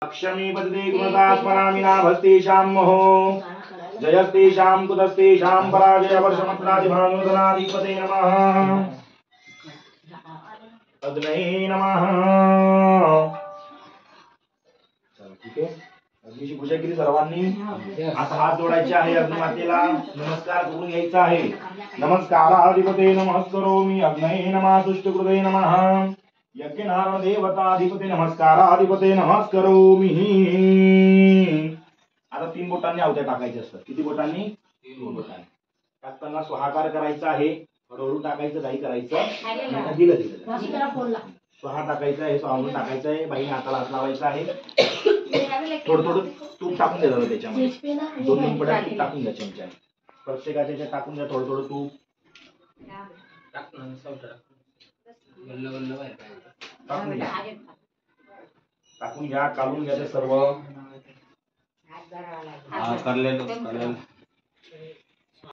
अक्षमी पदते गुणदास्मरामिना भस्तेषां मोहो जयस्तेषां कुतस्तेषां पराजय वर्षमत्रादिभानुदनाधिपते नमः अग्नये नमः। ठीक आहे, अग्नीची पूजा केली सर्वांनी। आता हात जोडायचे आहे, अग्निमातेला नमस्कार करून घ्यायचा आहे। नमस्काराधिपते नमस्करोमि अग्नये नमः तुष्टकृते नमः यज्ञनारायण देवताधिपते नमस्काराधिपते नमस्करोमि। आता 3 बोटांनी आवत्या टाकायच्या असतात। किती बोटांनी? 3 बोटांनी टाकताना स्वाहाकार करायचा आहे, हळूहळू टाकायचं, काही करायचं दिलं स्वाहा टाकायचं आहे, स्वाहा टाकायचं आहे, बाईने हाताला हात लावायचा आहे। थोडं थोडं तूप टाकून द्या त्याच्यामध्ये, 2 पड्या तूप टाकून द्या चमचा, प्रत्येकाच्या टाकून द्या थोडं थोडं तूप टाकून घ्या, काढून घ्या ते सर्व।